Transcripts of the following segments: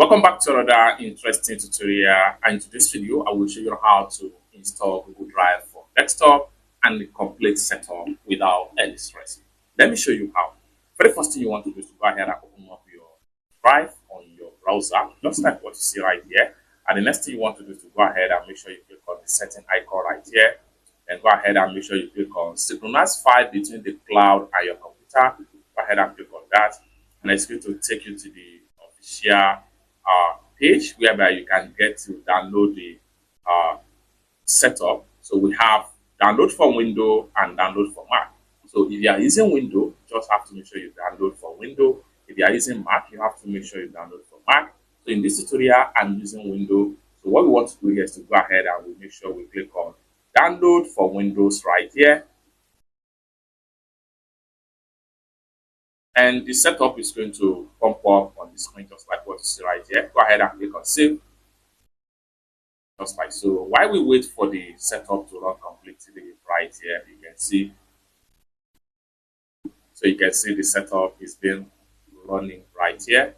Welcome back to another interesting tutorial, and in today's video I will show you how to install Google Drive for desktop and the complete setup without any stress. Let me show you how. Very first thing you want to do is to go ahead and open up your Drive on your browser, just like what you see right here. And the next thing you want to do is to go ahead and make sure you click on the setting icon right here, and go ahead and make sure you click on synchronize file between the cloud and your computer. Go ahead and click on that, and it's going to take you to the official page whereby you can get to download the setup. So we have download for Windows and download for Mac. So if you are using Windows, you just have to make sure you download for Windows. If you are using Mac, you have to make sure you download for Mac. So in this tutorial, I'm using Windows. So what we want to do here is to go ahead and we make sure we click on download for Windows right here. And the setup is going to pump up on the screen just like what you see right here. Go ahead and click on save. Just like so. While we wait for the setup to run completely right here, you can see. So you can see the setup is being running right here.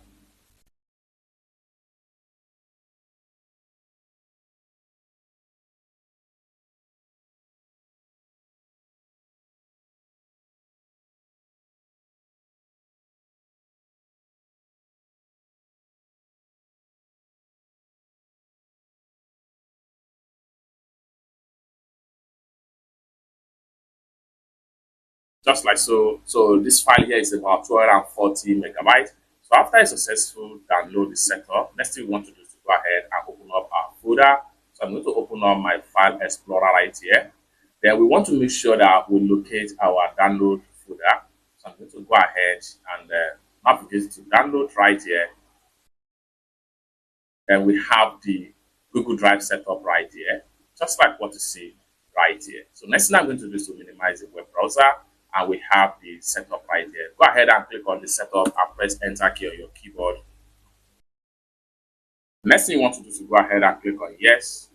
Just like so. So this file here is about 240 megabytes. So after a successful download is set up, next thing we want to do is to go ahead and open up our folder. So I'm going to open up my file explorer right here. Then we want to make sure that we locate our download folder. So I'm going to go ahead and navigate to download right here. And we have the Google Drive setup right here, just like what you see right here. So next thing I'm going to do is to minimize the web browser, and we have the setup right here. Go ahead and click on the setup and press enter key on your keyboard. Next thing you want to do is to go ahead and click on yes.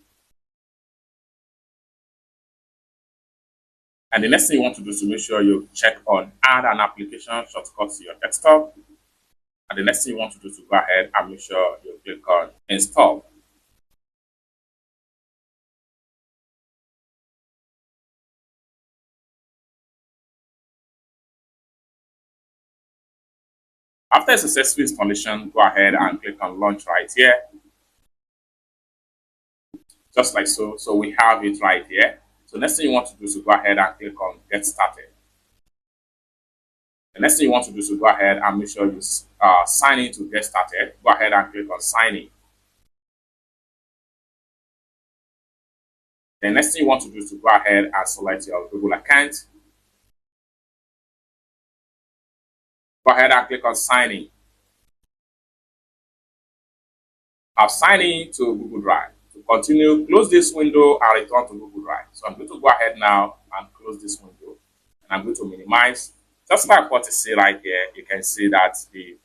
And the next thing you want to do is to make sure you check on add an application shortcut to your desktop. And the next thing you want to do is to go ahead and make sure you click on install. After a successful installation, go ahead and click on launch right here. Just like so. So we have it right here. So next thing you want to do is to go ahead and click on get started. The next thing you want to do is to go ahead and make sure you sign in to get started. Go ahead and click on sign in. The next thing you want to do is to go ahead and select your Google account. Go ahead and click on sign in. I've signed in to Google Drive. To continue, close this window and return to Google Drive. So I'm going to go ahead now and close this window. And I'm going to minimize. Just like what you see right here, you can see that the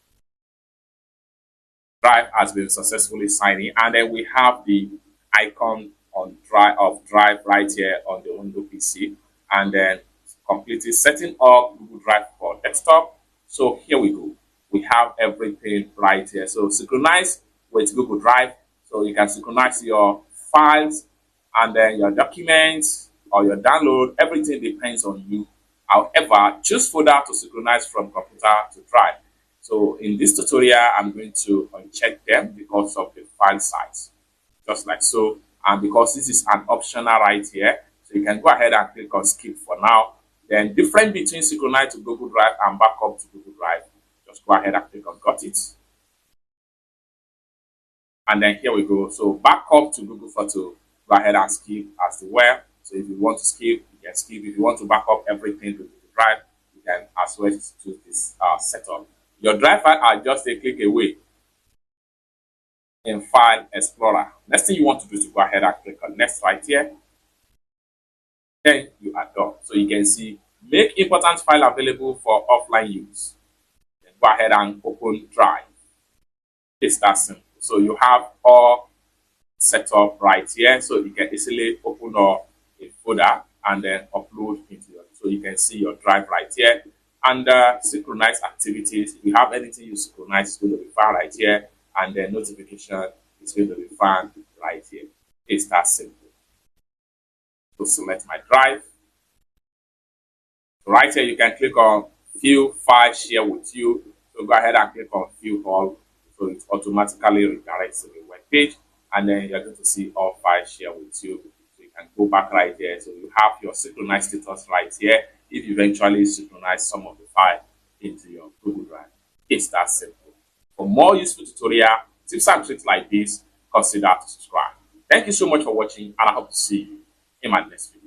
Drive has been successfully signed in. And then we have the icon on Drive right here on the Windows PC. And then completely setting up Google Drive for desktop. So here we go. We have everything right here. So synchronize with Google Drive. So you can synchronize your files and then your documents or your download. Everything depends on you. However, choose folder to synchronize from computer to Drive. So in this tutorial, I'm going to uncheck them because of the file size. Just like so. And because this is an optional right here, so you can go ahead and click on skip for now. Then difference between synchronize to Google Drive and backup to Google Drive. Just go ahead and click on got it. And then here we go. So backup to Google Photo. Go ahead and skip as well. So if you want to skip, you can skip. If you want to back up everything to Google Drive, you can as well choose this setup. Your Drive file are just a click away in File Explorer. Next thing you want to do is to go ahead and click on next right here. Then you are done. So you can see make important file available for offline use. Then go ahead and open Drive. It's that simple. So you have all set up right here. So you can easily open up a folder and then upload into your. So you can see your Drive right here. Under synchronize activities, if you have anything you synchronize, it's going to be found right here. and then notification is going to be found right here. It's that simple. To select my drive, right here you can click on view file share with you. So go ahead and click on view all, so it automatically redirects to the web page, and then you're going to see all files share with you. So you can go back right there. So you have your synchronized status right here if you eventually synchronize some of the file into your Google Drive. It's that simple. For more useful tutorial, tips and tricks like this, consider to subscribe. Thank you so much for watching, and I hope to see you in my next video.